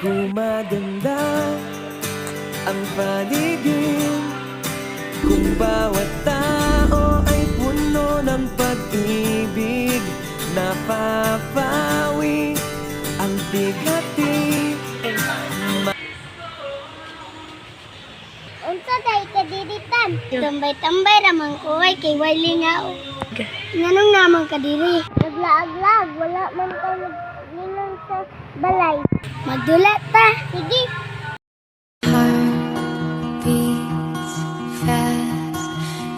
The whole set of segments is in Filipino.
Gumaganda ang paligid kung bawat tao ay puno ng pag-ibig. Napapawi ang bigati. Unsa day kadiritan? Tambay-tambay ramang ko ay kay Wiley nga. Nganong namang kadiri? Naglaag-lag, wala man ka naglinong sa balay. Magdula ta. Sige. Heartbeats fast,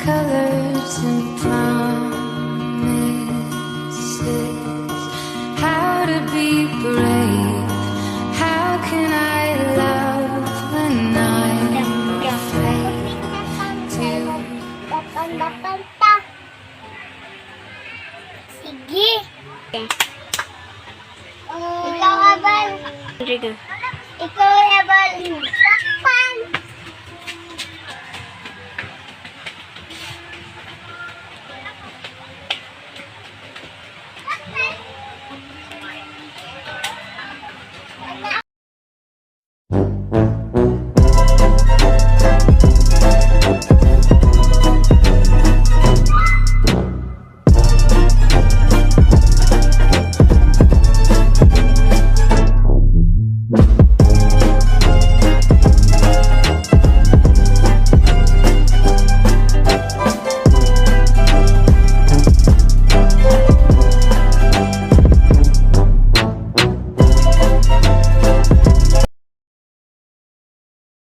colors and promises. How to be brave? How can I love when I'm afraid to? Datang ta. Sige. Ikaw abal. Ikaw abal.